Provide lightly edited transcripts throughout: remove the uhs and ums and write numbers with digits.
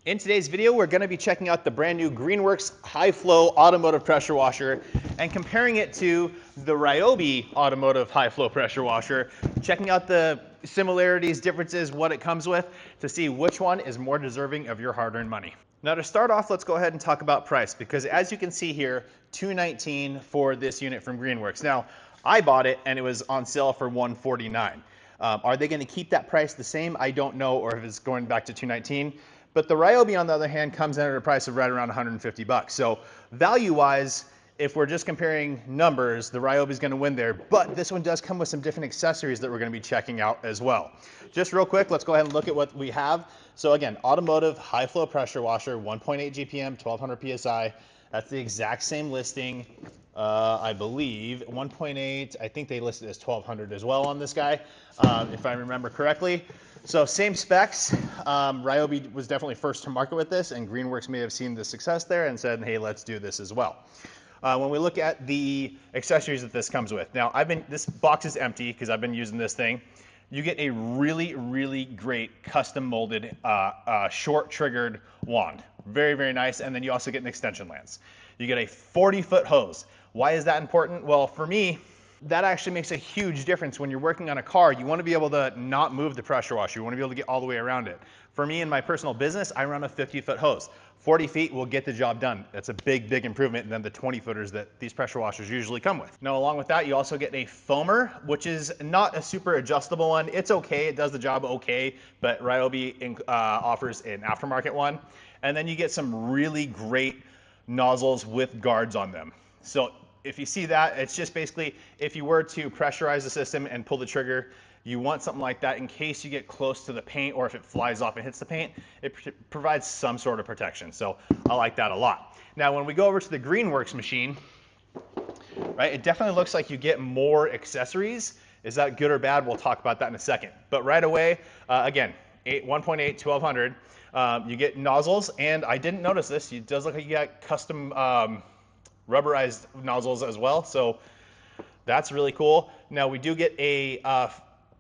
In today's video, we're going to be checking out the brand new Greenworks High Flow Automotive Pressure Washer and comparing it to the Ryobi Automotive High Flow Pressure Washer, checking out the similarities, differences, what it comes with, to see which one is more deserving of your hard-earned money. Now to start off, let's go ahead and talk about price, because as you can see here, $219 for this unit from Greenworks. Now, I bought it and it was on sale for $149. Are they going to keep that price the same? I don't know, or if it's going back to $219. But the Ryobi, on the other hand, comes in at a price of right around 150 bucks. So value-wise, if we're just comparing numbers, the Ryobi is going to win there. But this one does come with some different accessories that we're going to be checking out as well. Just real quick, let's go ahead and look at what we have. So again, automotive high flow pressure washer, 1.8 GPM, 1200 PSI. That's the exact same listing. I believe 1.8, I think they listed as 1200 as well on this guy, if I remember correctly. So same specs. Ryobi was definitely first to market with this, and Greenworks may have seen the success there and said, hey, let's do this as well. When we look at the accessories that this comes with, now this box is empty because I've been using this thing. You get a really, really great custom molded short triggered wand. Very, very nice. And then you also get an extension lance. You get a 40-foot hose. Why is that important? Well, for me, that actually makes a huge difference when you're working on a car. You want to be able to not move the pressure washer. You want to be able to get all the way around it. For me, in my personal business, I run a 50-foot hose. 40 feet will get the job done. That's a big, big improvement than the 20-footers that these pressure washers usually come with. Now, along with that, you also get a foamer, which is not a super adjustable one. It's okay, it does the job okay, but Ryobi offers an aftermarket one. And then you get some really great nozzles with guards on them. So if you see that, it's just basically, if you were to pressurize the system and pull the trigger, you want something like that in case you get close to the paint, or if it flies off and hits the paint, it provides some sort of protection. So I like that a lot. Now, when we go over to the Greenworks machine, right, it definitely looks like you get more accessories. Is that good or bad? We'll talk about that in a second. But right away, again, 1.8, 1200, you get nozzles, and I didn't notice this. It does look like you got custom rubberized nozzles as well, so that's really cool. Now we do get a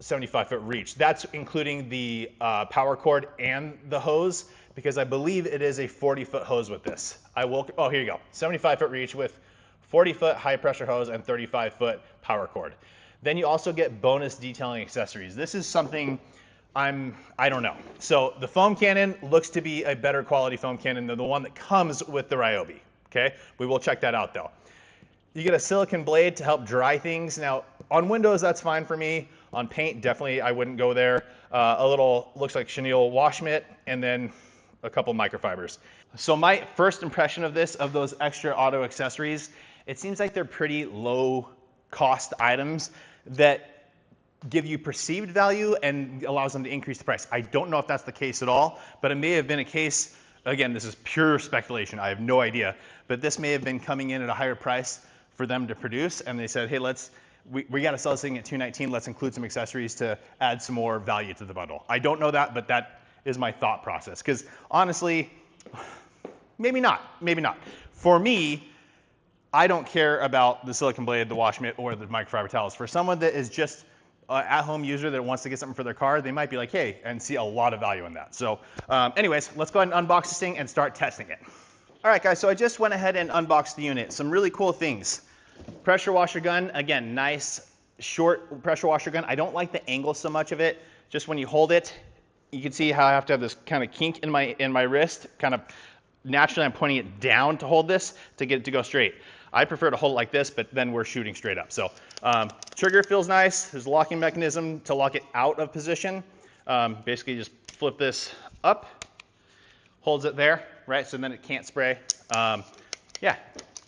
75-foot reach. That's including the power cord and the hose, because I believe it is a 40-foot hose with this. Oh, here you go, 75-foot reach with 40-foot high pressure hose and 35-foot power cord. Then you also get bonus detailing accessories. This is something I don't know. So the foam cannon looks to be a better quality foam cannon than the one that comes with the Ryobi. Okay, we will check that out though. You get a silicone blade to help dry things. Now, on windows, that's fine for me. On paint, definitely I wouldn't go there. A little, looks like chenille wash mitt, and then a couple microfibers. So my first impression of this, of those extra auto accessories, it seems like they're pretty low cost items that give you perceived value and allows them to increase the price. I don't know if that's the case at all, but it may have been a case. Again, this is pure speculation. I have no idea. But this may have been coming in at a higher price for them to produce, and they said, hey, we got to sell this thing at $219. Let's include some accessories to add some more value to the bundle. I don't know that, but that is my thought process. Because honestly, maybe not. For me, I don't care about the silicone blade, the wash mitt, or the microfiber towels. For someone that is just at-home user that wants to get something for their car, they might be like, hey, and see a lot of value in that. So anyways, let's go ahead and unbox this thing and start testing it. All right, guys, so I just went ahead and unboxed the unit. Some really cool things. Pressure washer gun, again, nice short pressure washer gun. I don't like the angle so much of it. Just when you hold it, you can see how I have to have this kind of kink in my wrist. Kind of naturally, I'm pointing it down to hold this to get it to go straight. I prefer to hold it like this, but then we're shooting straight up. So trigger feels nice. There's a locking mechanism to lock it out of position. Basically just flip this up, holds it there, right? So then it can't spray. Yeah,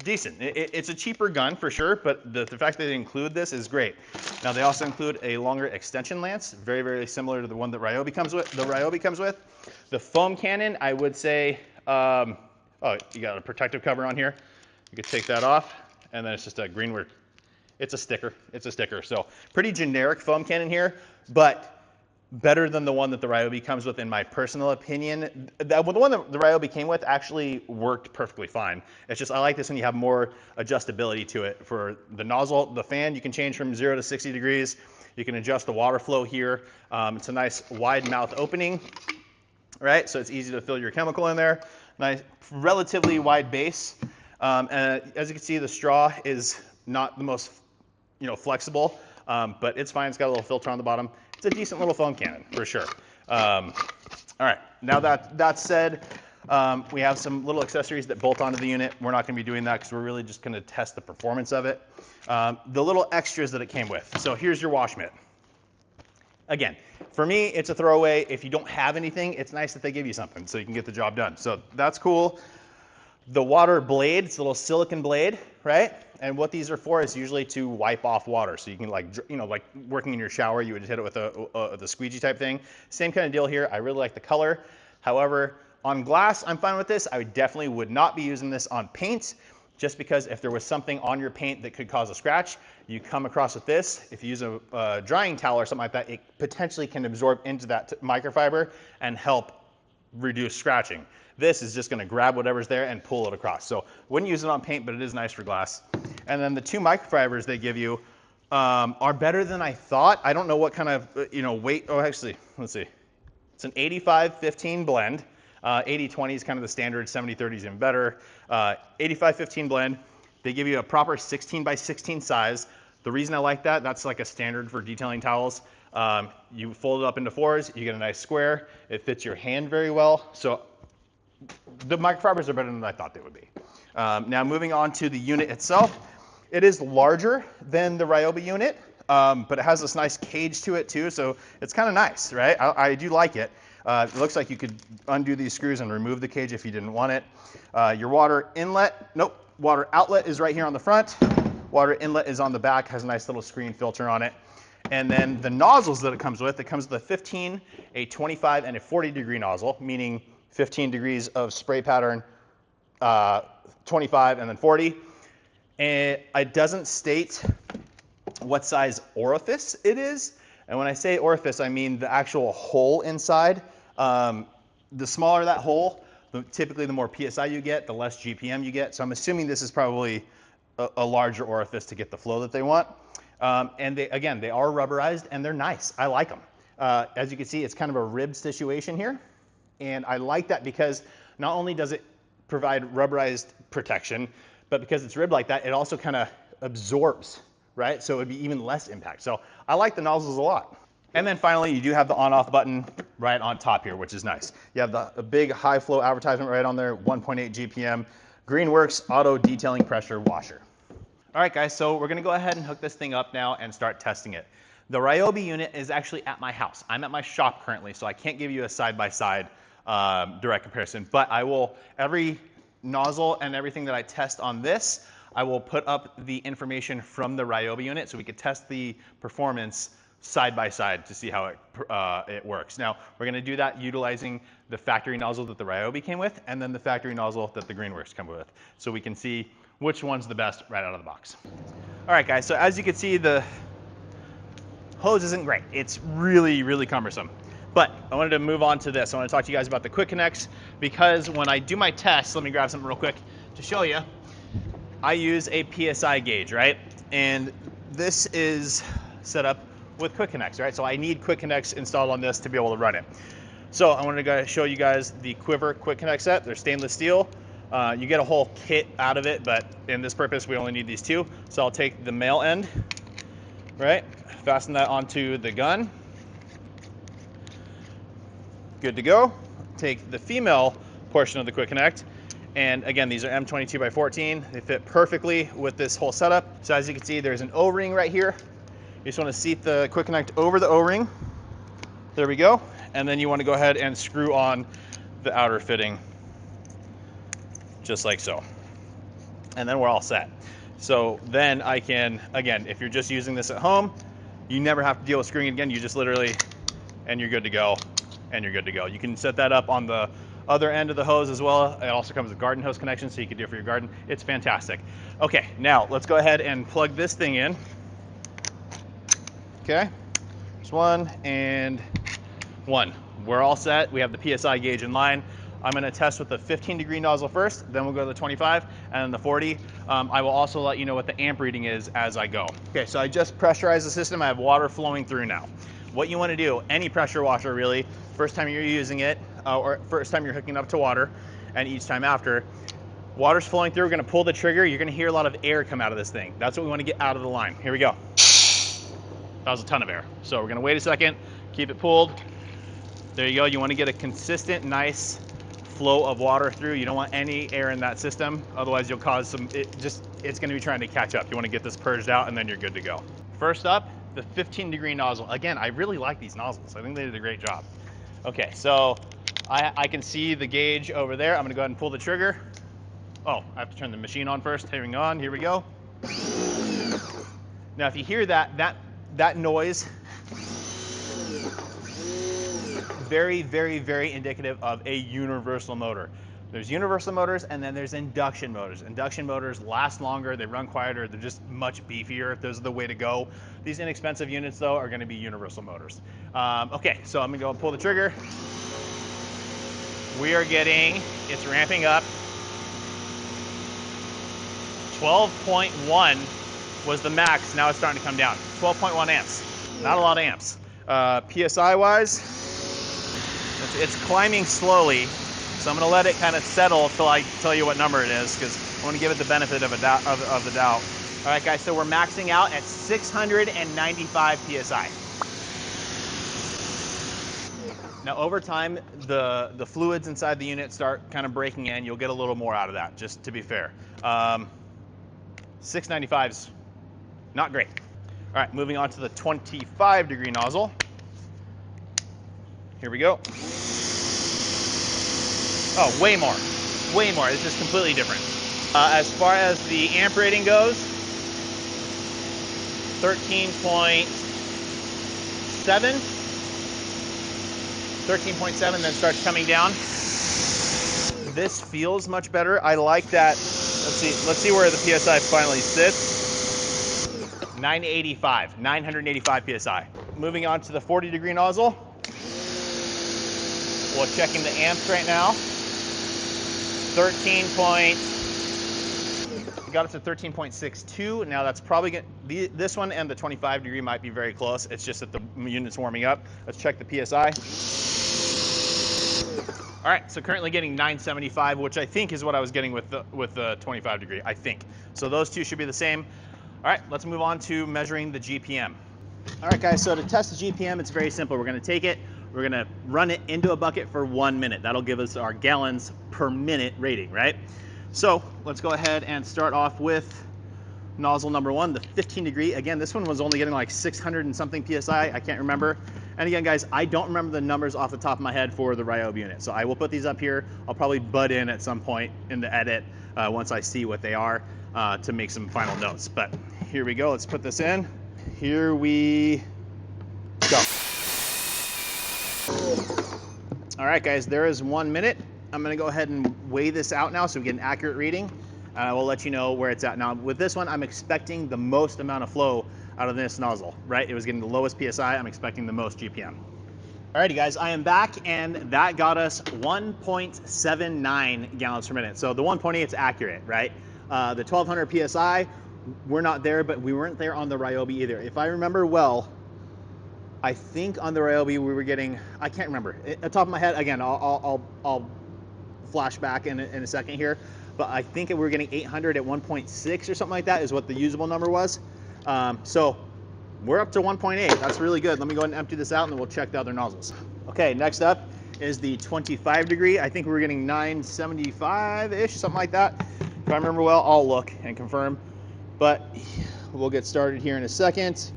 decent. It's a cheaper gun for sure, but the fact that they include this is great. Now they also include a longer extension lance, very, very similar to the one that Ryobi comes with. The foam cannon, I would say, oh, you got a protective cover on here. You could take that off, and then it's just a Greenworks. It's a sticker. So pretty generic foam cannon here, but better than the one that the Ryobi comes with, in my personal opinion. The one that the Ryobi came with actually worked perfectly fine. It's just I like this when you have more adjustability to it. For the nozzle, the fan, you can change from 0 to 60 degrees. You can adjust the water flow here. It's a nice wide mouth opening. right? So it's easy to fill your chemical in there. Nice, relatively wide base. And as you can see, the straw is not the most, flexible, but it's fine. It's got a little filter on the bottom. It's a decent little foam cannon for sure. All right, now that said, we have some little accessories that bolt onto the unit. We're not gonna be doing that because we're really just gonna test the performance of it. The little extras that it came with. So here's your wash mitt. Again, for me, it's a throwaway. If you don't have anything, it's nice that they give you something so you can get the job done. So that's cool. The water blade, it's a little silicone blade, right? And what these are for is usually to wipe off water. So you can like working in your shower, you would hit it with the squeegee type thing. Same kind of deal here. I really like the color. However, on glass, I'm fine with this. I definitely would not be using this on paint, just because if there was something on your paint that could cause a scratch, you come across with this. If you use a drying towel or something like that, it potentially can absorb into that microfiber and help reduce scratching. This is just gonna grab whatever's there and pull it across. So wouldn't use it on paint, but it is nice for glass. And then the 2 microfibers they give you are better than I thought. I don't know what kind of weight. Oh, actually, let's see. It's an 85-15 blend. 80-20 is kind of the standard, 70-30 is even better. 85-15 blend. They give you a proper 16 by 16 size. The reason I like that, that's like a standard for detailing towels. You fold it up into 4s, you get a nice square. It fits your hand very well. So the microfibers are better than I thought they would be. Now moving on to the unit itself. It is larger than the Ryobi unit, but it has this nice cage to it too, so it's kind of nice, right? I do like it. It looks like you could undo these screws and remove the cage if you didn't want it. Your water outlet is right here on the front. Water inlet is on the back, has a nice little screen filter on it. And then the nozzles that it comes with a 15, a 25, and a 40 degree nozzle, meaning 15 degrees of spray pattern, 25, and then 40. And it doesn't state what size orifice it is. And when I say orifice, I mean the actual hole inside. The smaller that hole, typically the more PSI you get, the less GPM you get. So I'm assuming this is probably a larger orifice to get the flow that they want. And they are rubberized and they're nice. I like them. As you can see, it's kind of a rib situation here. And I like that because not only does it provide rubberized protection, but because it's ribbed like that, it also kind of absorbs, right? So it would be even less impact. So I like the nozzles a lot. And then finally, you do have the on-off button right on top here, which is nice. You have a big high flow advertisement right on there, 1.8 GPM, Greenworks Auto Detailing Pressure Washer. All right, guys, so we're gonna go ahead and hook this thing up now and start testing it. The Ryobi unit is actually at my house. I'm at my shop currently, so I can't give you a side-by-side direct comparison, but I will, every nozzle and everything that I test on this, I will put up the information from the Ryobi unit so we could test the performance side by side to see how it works. Now, we're gonna do that utilizing the factory nozzle that the Ryobi came with and then the factory nozzle that the Greenworks come with, so we can see which one's the best right out of the box. All right, guys, so as you can see, the hose isn't great. It's really, really cumbersome. But I wanted to move on to this. I want to talk to you guys about the quick connects because when I do my tests, let me grab something real quick to show you. I use a PSI gauge, right? And this is set up with quick connects, right? So I need quick connects installed on this to be able to run it. So I wanted to show you guys the Quiver quick connect set. They're stainless steel. You get a whole kit out of it, but in this purpose, we only need these 2. So I'll take the male end, right? Fasten that onto the gun. Good to go. Take the female portion of the quick connect, and again, these are M22 by 14. They fit perfectly with this whole setup. So as you can see, there's an O-ring right here. You just want to seat the quick connect over the O-ring. There we go. And then you want to go ahead and screw on the outer fitting, just like so. And then we're all set. So then I can, again, if you're just using this at home, you never have to deal with screwing it again. You just literally, and you're good to go. And you're good to go. You can set that up on the other end of the hose as well. It also comes with garden hose connection, so you can do it for your garden. It's fantastic. Okay, now let's go ahead and plug this thing in. Okay, there's 1 and 1. We're all set. We have the PSI gauge in line. I'm gonna test with the 15 degree nozzle first, then we'll go to the 25 and then the 40. I will also let you know what the amp reading is as I go. Okay, so I just pressurized the system. I have water flowing through now. What you wanna do, any pressure washer really, first time you're using it, or first time you're hooking up to water, and each time after. Water's flowing through, we're gonna pull the trigger, you're gonna hear a lot of air come out of this thing. That's what we wanna get out of the line. Here we go. That was a ton of air. So we're gonna wait a second, keep it pulled. There you go, you wanna get a consistent, nice flow of water through. You don't want any air in that system, otherwise you'll cause some, it's gonna be trying to catch up. You wanna get this purged out and then you're good to go. First up, the 15-degree nozzle. Again, I really like these nozzles. I think they did a great job. Okay, so I can see the gauge over there. I'm gonna go ahead and pull the trigger. Oh, I have to turn the machine on first. Hang on, here we go. Now, if you hear that noise, very, very, very indicative of a universal motor. There's universal motors and then there's induction motors. Induction motors last longer, they run quieter, they're just much beefier. Those are the way to go. These inexpensive units though are gonna be universal motors. Okay, so I'm gonna go and pull the trigger. We are getting, it's ramping up. 12.1 was the max, now it's starting to come down. 12.1 amps, not a lot of amps. PSI wise, it's climbing slowly, so I'm gonna let it kind of settle till I tell you what number it is, because I want to give it the benefit of the doubt. All right guys, so we're maxing out at 695 PSI. Now over time, the fluids inside the unit start kind of breaking in. You'll get a little more out of that, just to be fair. 695's not great. All right, moving on to the 25-degree nozzle. Here we go. Oh, way more. Way more. It's just completely different. As far as the amp rating goes, 13.7. 13.7, then starts coming down. This feels much better. I like that. Let's see where the PSI finally sits. 985 PSI. Moving on to the 40-degree nozzle. Well, checking the amps right now. 13. Got up to 13.62. Now that's probably this one and the 25-degree might be very close. It's just that the unit's warming up. Let's check the PSI. All right, so currently getting 975, which I think is what I was getting with the 25-degree, I think. So those two should be the same. All right, let's move on to measuring the GPM. All right, guys, so to test the GPM, it's very simple. We're gonna take it, we're gonna run it into a bucket for 1 minute. That'll give us our gallons per minute rating, right? So let's go ahead and start off with nozzle number 1, the 15-degree. Again, this one was only getting like 600 and something PSI, I can't remember. And again, guys, I don't remember the numbers off the top of my head for the Ryobi unit. So I will put these up here. I'll probably butt in at some point in the edit once I see what they are to make some final notes. But here we go, let's put this in. Here we go. All right, guys, there is 1 minute. I'm gonna go ahead and weigh this out now so we get an accurate reading. I will let you know where it's at. Now, with this one, I'm expecting the most amount of flow out of this nozzle, right? It was getting the lowest PSI, I'm expecting the most GPM. Alrighty guys, I am back and that got us 1.79 gallons per minute. So the 1.8 is accurate, right? The 1200 PSI, we're not there, but we weren't there on the Ryobi either. If I remember well, I think on the Ryobi we were getting, I can't remember. At the top of my head, again, I'll flash back in a second here, but I think we were getting 800 at 1.6 or something like that is what the usable number was. So we're up to 1.8, that's really good. Let me go ahead and empty this out and then we'll check the other nozzles. Okay, next up is the 25-degree. I think we were getting 975-ish, something like that. If I remember well, I'll look and confirm, but we'll get started here in a second.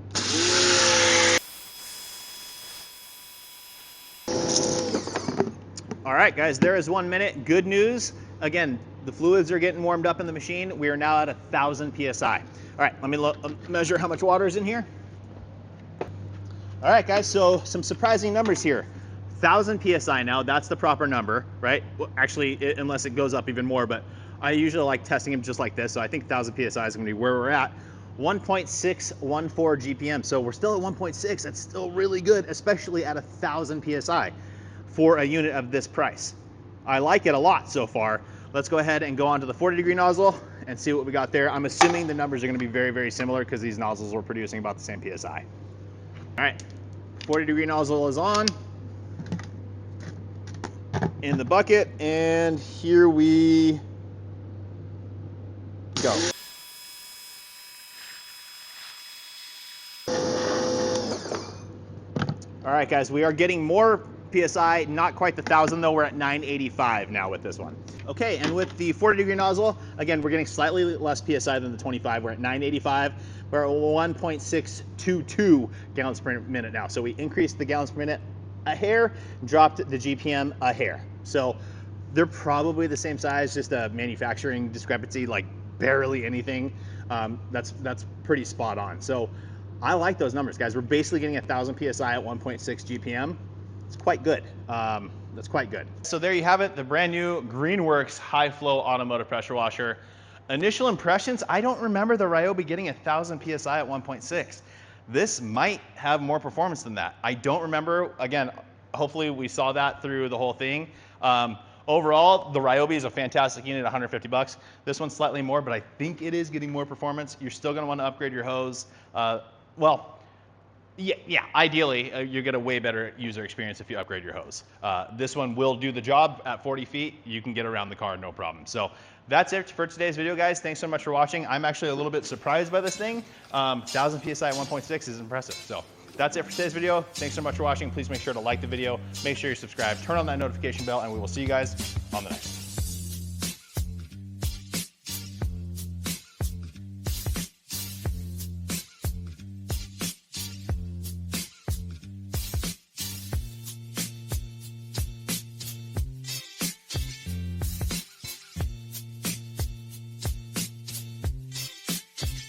All right, guys, there is 1 minute. Good news. Again, the fluids are getting warmed up in the machine. We are now at 1,000 PSI. All right, let me measure how much water is in here. All right, guys, so some surprising numbers here. 1,000 PSI now, that's the proper number, right? Well, actually, unless it goes up even more, but I usually like testing them just like this, so I think 1,000 PSI is gonna be where we're at. 1.614 GPM, so we're still at 1.6. That's still really good, especially at 1,000 PSI for a unit of this price. I like it a lot so far. Let's go ahead and go on to the 40-degree nozzle and see what we got there. I'm assuming the numbers are gonna be very, very similar because these nozzles were producing about the same PSI. All right, 40-degree nozzle is on. in the bucket, and here we go. All right, guys, we are getting more PSI, not quite the 1,000 though. We're at 985 now with this one. Okay, and with the 40-degree nozzle, again, we're getting slightly less PSI than the 25. We're at 985. We're at 1.622 gallons per minute now. So we increased the gallons per minute a hair, dropped the GPM a hair. So they're probably the same size, just a manufacturing discrepancy, like barely anything. That's pretty spot on. So I like those numbers, guys. We're basically getting 1,000 PSI at 1.6 GPM. It's quite good. That's quite good. So there you have it, the brand new Greenworks high flow automotive pressure washer. Initial impressions, I don't remember the Ryobi getting 1,000 PSI at 1.6. This might have more performance than that. I don't remember. Again, hopefully we saw that through the whole thing. Overall, the Ryobi is a fantastic unit, 150 bucks. This one's slightly more, but I think it is getting more performance. You're still gonna wanna upgrade your hose. Well, yeah, ideally, you get a way better user experience if you upgrade your hose. This one will do the job at 40 feet. You can get around the car, no problem. So that's it for today's video, guys. Thanks so much for watching. I'm actually a little bit surprised by this thing. 1,000 PSI at 1.6 is impressive. So that's it for today's video. Thanks so much for watching. Please make sure to like the video, make sure you're subscribed, turn on that notification bell, and we will see you guys on the next one.